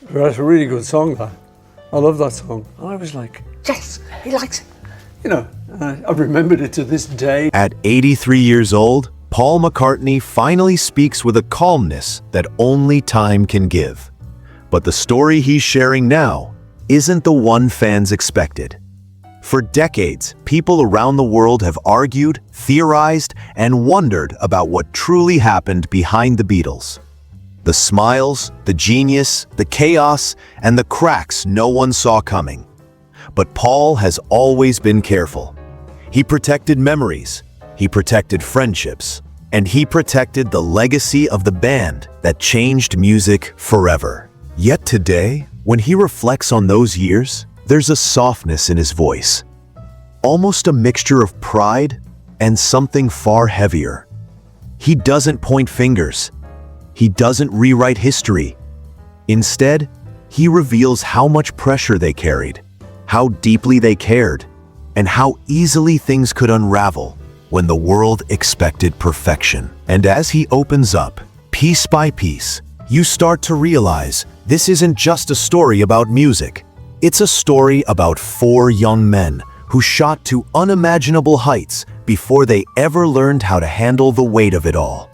That's a really good song, that. I love that song. And I was like, yes, he likes it. You know, I've remembered it to this day. At 83 years old, Paul McCartney finally speaks with a calmness that only time can give. But the story he's sharing now isn't the one fans expected. For decades, people around the world have argued, theorized, and wondered about what truly happened behind the Beatles. The smiles, the genius, the chaos, and the cracks no one saw coming. But Paul has always been careful. He protected memories, he protected friendships, and he protected the legacy of the band that changed music forever. Yet today, when he reflects on those years, there's a softness in his voice. Almost a mixture of pride and something far heavier. He doesn't point fingers. He doesn't rewrite history. Instead, he reveals how much pressure they carried, how deeply they cared, and how easily things could unravel when the world expected perfection. And as he opens up, piece by piece, you start to realize this isn't just a story about music. It's a story about 4 young men who shot to unimaginable heights before they ever learned how to handle the weight of it all.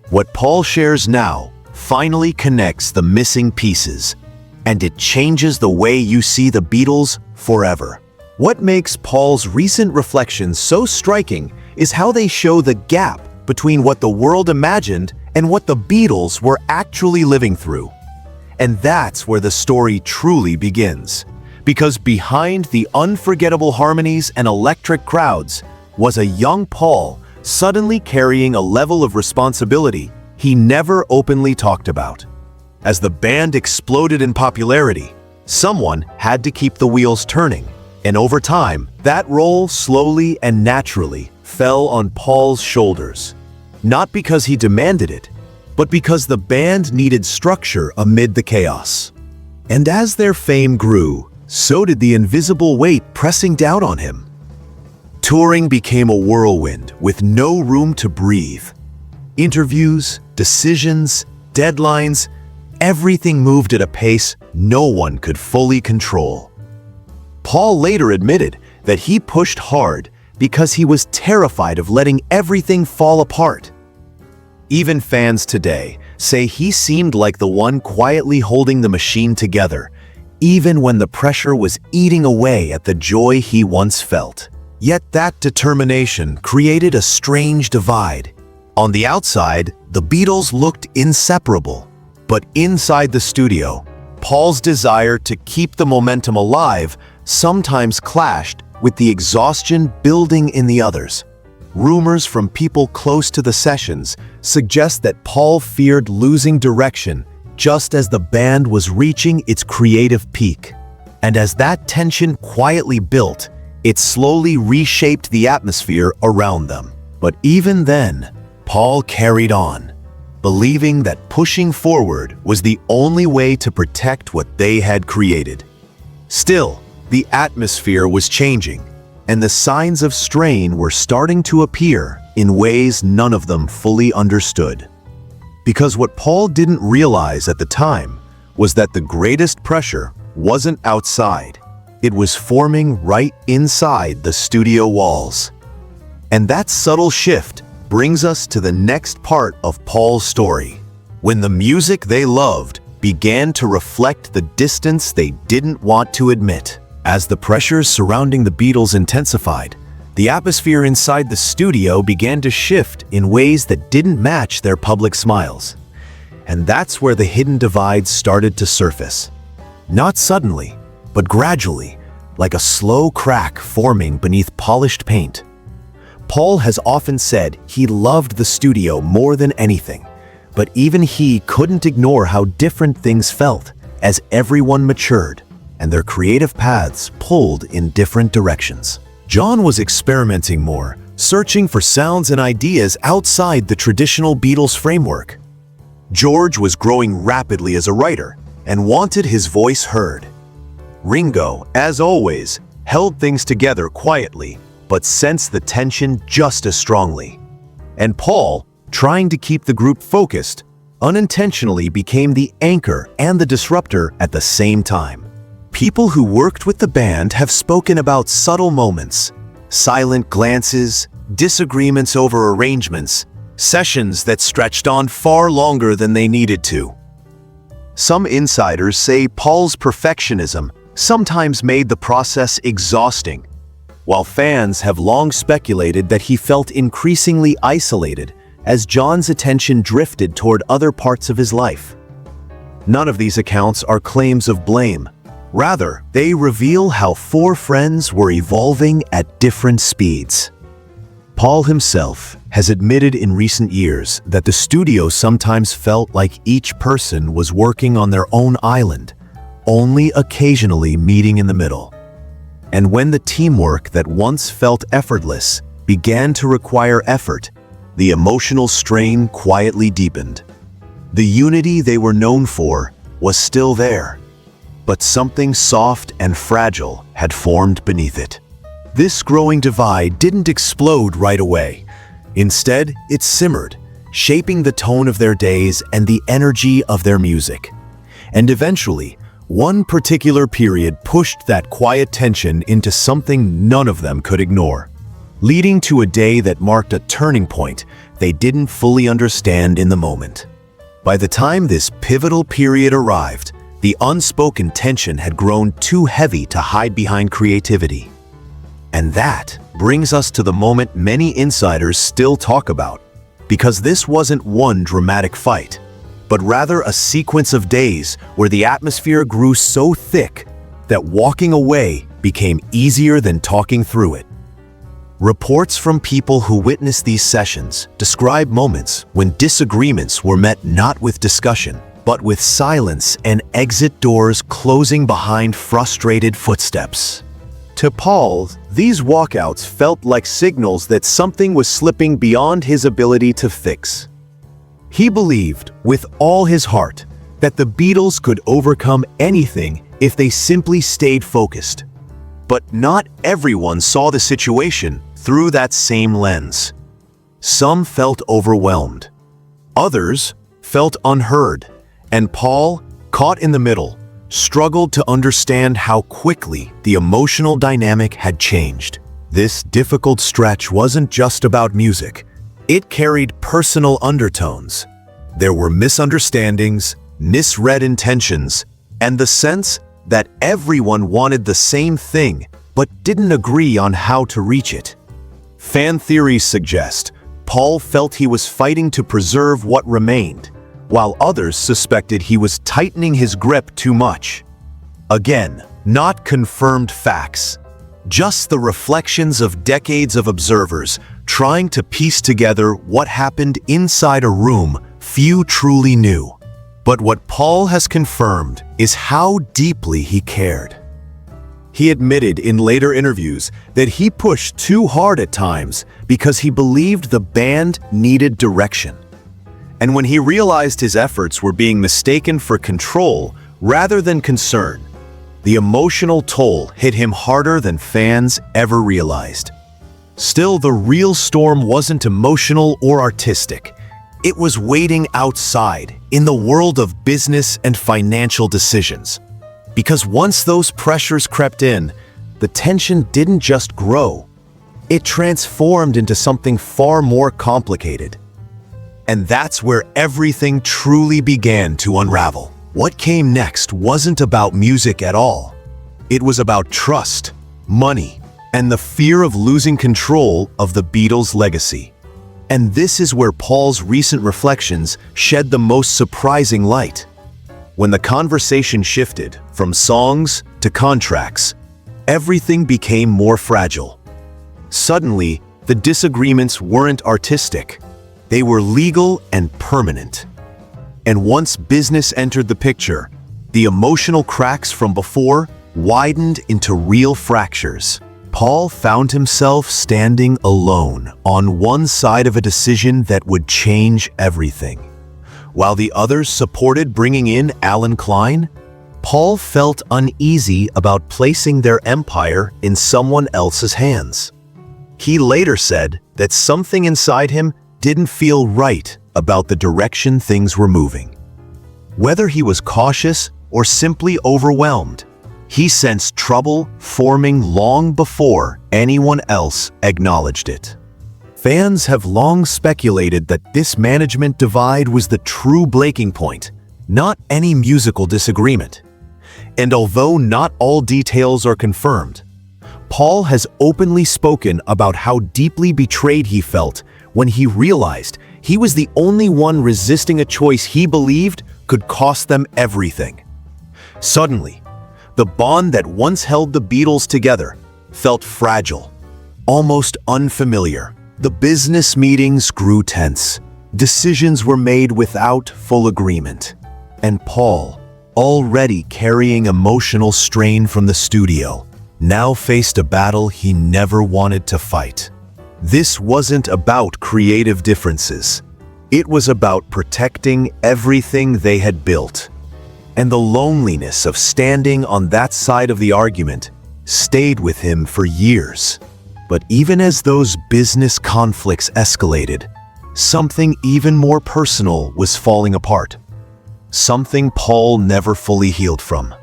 What Paul shares now finally connects the missing pieces, and it changes the way you see the Beatles forever. What makes Paul's recent reflections so striking is how they show the gap between what the world imagined and what the Beatles were actually living through. And that's where the story truly begins. Because behind the unforgettable harmonies and electric crowds was a young Paul suddenly carrying a level of responsibility he never openly talked about. As the band exploded in popularity, someone had to keep the wheels turning. And over time, that role slowly and naturally fell on Paul's shoulders. Not because he demanded it, but because the band needed structure amid the chaos. And as their fame grew, so did the invisible weight pressing down on him. Touring became a whirlwind with no room to breathe. Interviews, decisions, deadlines, everything moved at a pace no one could fully control. Paul later admitted that he pushed hard because he was terrified of letting everything fall apart. Even fans today say he seemed like the one quietly holding the machine together, even when the pressure was eating away at the joy he once felt. Yet that determination created a strange divide. On the outside, the Beatles looked inseparable, but inside the studio, Paul's desire to keep the momentum alive sometimes clashed with the exhaustion building in the others. Rumors from people close to the sessions suggest that Paul feared losing direction just as the band was reaching its creative peak. And as that tension quietly built, it slowly reshaped the atmosphere around them. But even then, Paul carried on, believing that pushing forward was the only way to protect what they had created. Still, the atmosphere was changing, and the signs of strain were starting to appear in ways none of them fully understood. Because what Paul didn't realize at the time was that the greatest pressure wasn't outside. It was forming right inside the studio walls. And that subtle shift brings us to the next part of Paul's story, when the music they loved began to reflect the distance they didn't want to admit. As the pressures surrounding the Beatles intensified, the atmosphere inside the studio began to shift in ways that didn't match their public smiles. And that's where the hidden divides started to surface. Not suddenly, but gradually, like a slow crack forming beneath polished paint. Paul has often said he loved the studio more than anything, but even he couldn't ignore how different things felt as everyone matured and their creative paths pulled in different directions. John was experimenting more, searching for sounds and ideas outside the traditional Beatles framework. George was growing rapidly as a writer and wanted his voice heard. Ringo, as always, held things together quietly, but sensed the tension just as strongly. And Paul, trying to keep the group focused, unintentionally became the anchor and the disruptor at the same time. People who worked with the band have spoken about subtle moments, silent glances, disagreements over arrangements, sessions that stretched on far longer than they needed to. Some insiders say Paul's perfectionism sometimes made the process exhausting, while fans have long speculated that he felt increasingly isolated as John's attention drifted toward other parts of his life. None of these accounts are claims of blame. Rather, they reveal how four friends were evolving at different speeds. Paul himself has admitted in recent years that the studio sometimes felt like each person was working on their own island, only occasionally meeting in the middle. And when the teamwork that once felt effortless began to require effort, the emotional strain quietly deepened. The unity they were known for was still there, but something soft and fragile had formed beneath it. This growing divide didn't explode right away. Instead, it simmered, shaping the tone of their days and the energy of their music. And eventually, one particular period pushed that quiet tension into something none of them could ignore, leading to a day that marked a turning point they didn't fully understand in the moment. By the time this pivotal period arrived, the unspoken tension had grown too heavy to hide behind creativity. And that brings us to the moment many insiders still talk about, because this wasn't one dramatic fight, but rather a sequence of days where the atmosphere grew so thick that walking away became easier than talking through it. Reports from people who witnessed these sessions describe moments when disagreements were met not with discussion, but with silence and exit doors closing behind frustrated footsteps. To Paul, these walkouts felt like signals that something was slipping beyond his ability to fix. He believed, with all his heart, that the Beatles could overcome anything if they simply stayed focused. But not everyone saw the situation through that same lens. Some felt overwhelmed. Others felt unheard. And Paul, caught in the middle, struggled to understand how quickly the emotional dynamic had changed. This difficult stretch wasn't just about music. It carried personal undertones. There were misunderstandings, misread intentions, and the sense that everyone wanted the same thing but didn't agree on how to reach it. Fan theories suggest Paul felt he was fighting to preserve what remained, while others suspected he was tightening his grip too much. Again, not confirmed facts, just the reflections of decades of observers trying to piece together what happened inside a room few truly knew. But what Paul has confirmed is how deeply he cared. He admitted in later interviews that he pushed too hard at times because he believed the band needed direction. And when he realized his efforts were being mistaken for control rather than concern, the emotional toll hit him harder than fans ever realized. Still, the real storm wasn't emotional or artistic. It was waiting outside, in the world of business and financial decisions. Because once those pressures crept in, the tension didn't just grow. It transformed into something far more complicated. And that's where everything truly began to unravel. What came next wasn't about music at all. It was about trust, money, and the fear of losing control of the Beatles' legacy. And this is where Paul's recent reflections shed the most surprising light. When the conversation shifted from songs to contracts, everything became more fragile. Suddenly, the disagreements weren't artistic. They were legal and permanent. And once business entered the picture, the emotional cracks from before widened into real fractures. Paul found himself standing alone on one side of a decision that would change everything. While the others supported bringing in Alan Klein, Paul felt uneasy about placing their empire in someone else's hands. He later said that something inside him didn't feel right about the direction things were moving. Whether he was cautious or simply overwhelmed, he sensed trouble forming long before anyone else acknowledged it. Fans have long speculated that this management divide was the true breaking point, not any musical disagreement. And although not all details are confirmed, Paul has openly spoken about how deeply betrayed he felt when he realized he was the only one resisting a choice he believed could cost them everything. Suddenly, the bond that once held the Beatles together felt fragile, almost unfamiliar. The business meetings grew tense. Decisions were made without full agreement. And Paul, already carrying emotional strain from the studio, now faced a battle he never wanted to fight. This wasn't about creative differences. It was about protecting everything they had built. And the loneliness of standing on that side of the argument stayed with him for years. But even as those business conflicts escalated, something even more personal was falling apart. Something Paul never fully healed from.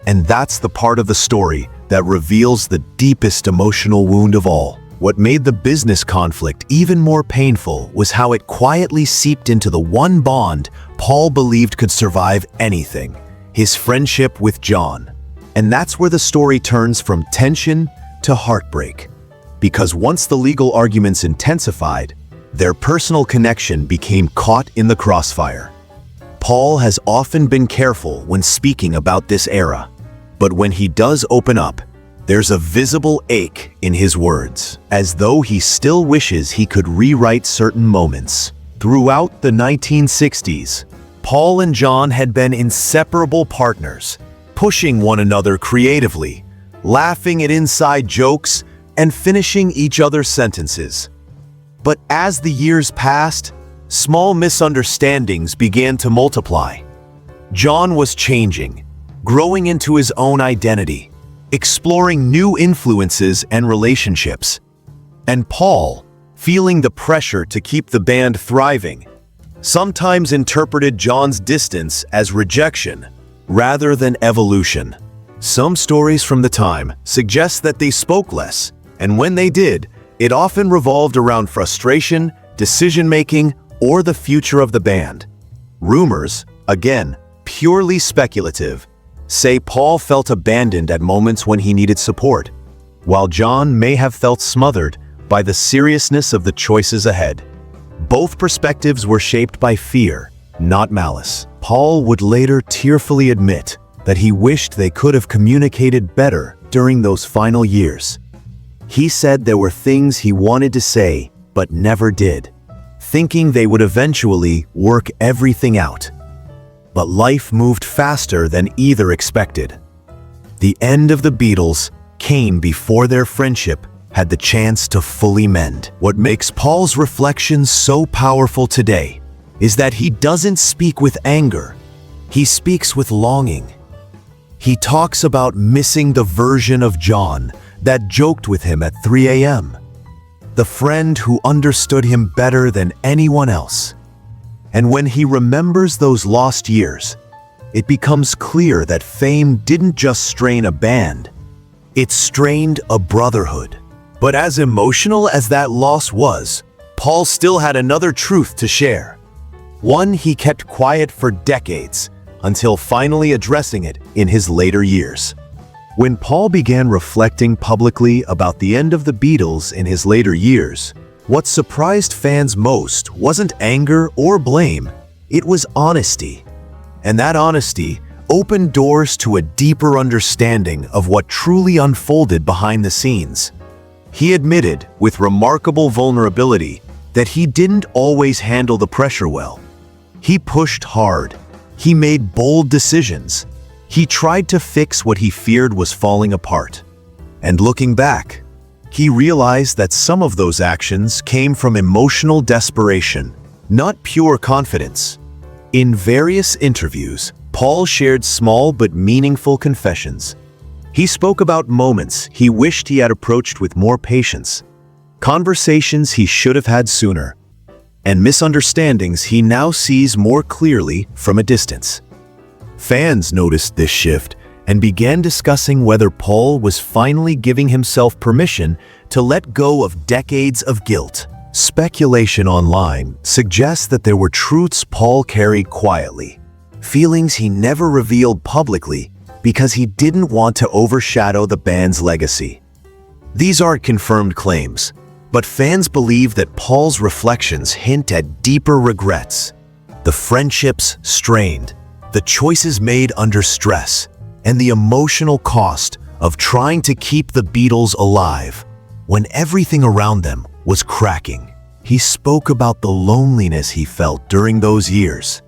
And that's the part of the story that reveals the deepest emotional wound of all. What made the business conflict even more painful was how it quietly seeped into the one bond Paul believed could survive anything: his friendship with John. And that's where the story turns from tension to heartbreak. Because once the legal arguments intensified, their personal connection became caught in the crossfire. Paul has often been careful when speaking about this era, but when he does open up, there's a visible ache in his words, as though he still wishes he could rewrite certain moments. Throughout the 1960s, Paul and John had been inseparable partners, pushing one another creatively, laughing at inside jokes, and finishing each other's sentences. But as the years passed, small misunderstandings began to multiply. John was changing, growing into his own identity, exploring new influences and relationships. And Paul, feeling the pressure to keep the band thriving, sometimes interpreted John's distance as rejection rather than evolution. Some stories from the time suggest that they spoke less, and when they did, it often revolved around frustration, decision-making, or the future of the band. Rumors, again, purely speculative, say Paul felt abandoned at moments when he needed support, while John may have felt smothered by the seriousness of the choices ahead. Both perspectives were shaped by fear, not malice. Paul would later tearfully admit that he wished they could have communicated better during those final years. He said there were things he wanted to say but never did, thinking they would eventually work everything out. But life moved faster than either expected. The end of the Beatles came before their friendship had the chance to fully mend. What makes Paul's reflections so powerful today is that he doesn't speak with anger, he speaks with longing. He talks about missing the version of John that joked with him at 3 a.m., the friend who understood him better than anyone else. And when he remembers those lost years, it becomes clear that fame didn't just strain a band, it strained a brotherhood. But as emotional as that loss was, Paul still had another truth to share. One he kept quiet for decades, until finally addressing it in his later years. When Paul began reflecting publicly about the end of the Beatles in his later years, what surprised fans most wasn't anger or blame, it was honesty. And that honesty opened doors to a deeper understanding of what truly unfolded behind the scenes. He admitted, with remarkable vulnerability, that he didn't always handle the pressure well. He pushed hard. He made bold decisions. He tried to fix what he feared was falling apart. And looking back, he realized that some of those actions came from emotional desperation, not pure confidence. In various interviews, Paul shared small but meaningful confessions. He spoke about moments he wished he had approached with more patience, conversations he should have had sooner, and misunderstandings he now sees more clearly from a distance. Fans noticed this shift and began discussing whether Paul was finally giving himself permission to let go of decades of guilt. Speculation online suggests that there were truths Paul carried quietly, feelings he never revealed publicly because he didn't want to overshadow the band's legacy. These aren't confirmed claims, but fans believe that Paul's reflections hint at deeper regrets, the friendships strained, the choices made under stress, and the emotional cost of trying to keep the Beatles alive when everything around them was cracking. He spoke about the loneliness he felt during those years,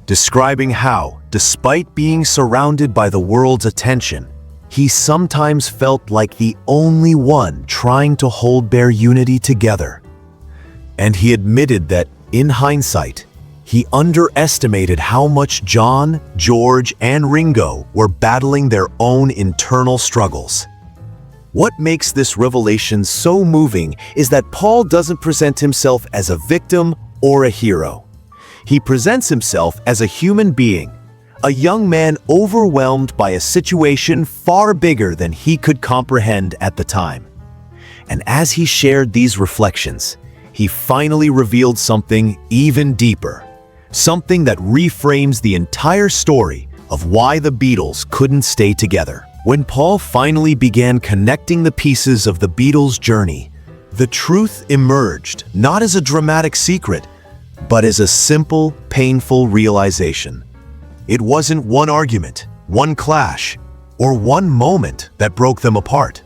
describing how, despite being surrounded by the world's attention, he sometimes felt like the only one trying to hold their unity together. And he admitted that, in hindsight, he underestimated how much John, George, and Ringo were battling their own internal struggles. What makes this revelation so moving is that Paul doesn't present himself as a victim or a hero. He presents himself as a human being, a young man overwhelmed by a situation far bigger than he could comprehend at the time. And as he shared these reflections, he finally revealed something even deeper, something that reframes the entire story of why the Beatles couldn't stay together. When Paul finally began connecting the pieces of the Beatles' journey, the truth emerged not as a dramatic secret, but as a simple, painful realization. It wasn't one argument, one clash, or one moment that broke them apart.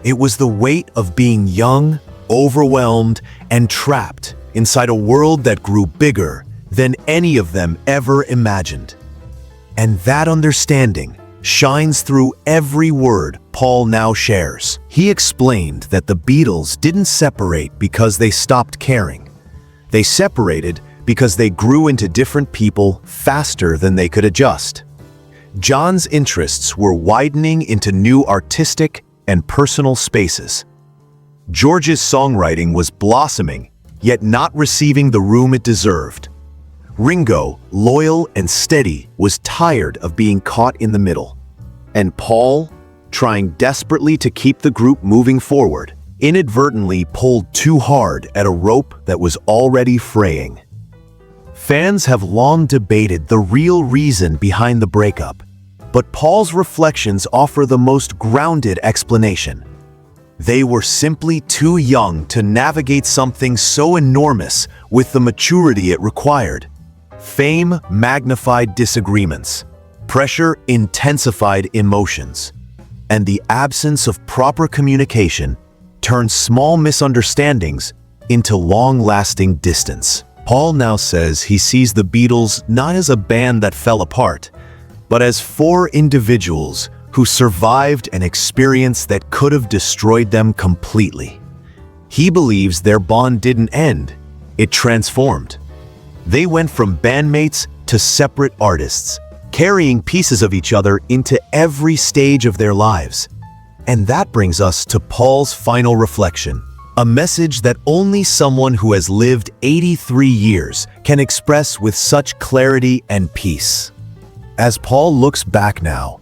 It was the weight of being young, overwhelmed, and trapped inside a world that grew bigger than any of them ever imagined. And that understanding shines through every word Paul now shares. He explained that the Beatles didn't separate because they stopped caring. They separated because they grew into different people faster than they could adjust. John's interests were widening into new artistic and personal spaces. George's songwriting was blossoming, yet not receiving the room it deserved. Ringo, loyal and steady, was tired of being caught in the middle. And Paul, trying desperately to keep the group moving forward, inadvertently pulled too hard at a rope that was already fraying. Fans have long debated the real reason behind the breakup, but Paul's reflections offer the most grounded explanation. They were simply too young to navigate something so enormous with the maturity it required. Fame magnified disagreements, pressure intensified emotions, and the absence of proper communication turned small misunderstandings into long-lasting distance. Paul now says he sees the Beatles not as a band that fell apart, but as four individuals who survived an experience that could have destroyed them completely. He believes their bond didn't end, it transformed. They went from bandmates to separate artists, carrying pieces of each other into every stage of their lives. And that brings us to Paul's final reflection, a message that only someone who has lived 83 years can express with such clarity and peace. As Paul looks back now,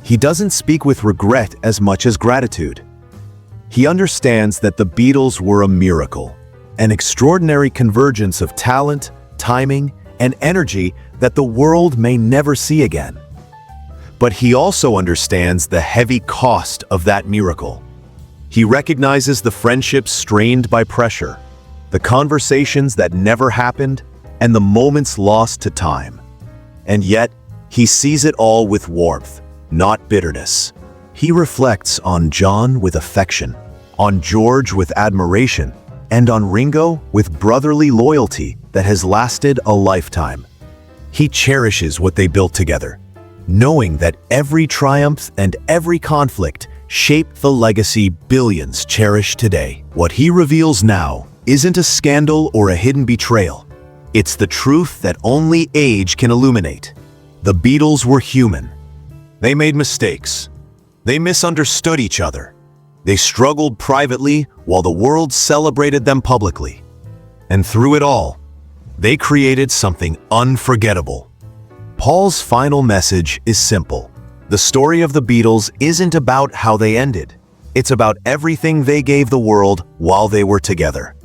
he doesn't speak with regret as much as gratitude. He understands that the Beatles were a miracle, an extraordinary convergence of talent, timing, and energy that the world may never see again. But he also understands the heavy cost of that miracle. He recognizes the friendships strained by pressure, the conversations that never happened, and the moments lost to time. And yet, he sees it all with warmth, not bitterness. He reflects on John with affection, on George with admiration, and on Ringo with brotherly loyalty that has lasted a lifetime. He cherishes what they built together, knowing that every triumph and every conflict shaped the legacy billions cherish today. What he reveals now isn't a scandal or a hidden betrayal. It's the truth that only age can illuminate. The Beatles were human. They made mistakes. They misunderstood each other. They struggled privately while the world celebrated them publicly. And through it all, They created something unforgettable. Paul's final message is simple. The story of the Beatles isn't about how they ended. It's about everything they gave the world while they were together.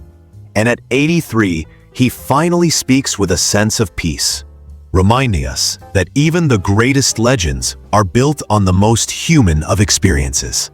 And at 83, he finally speaks with a sense of peace, reminding us that even the greatest legends are built on the most human of experiences.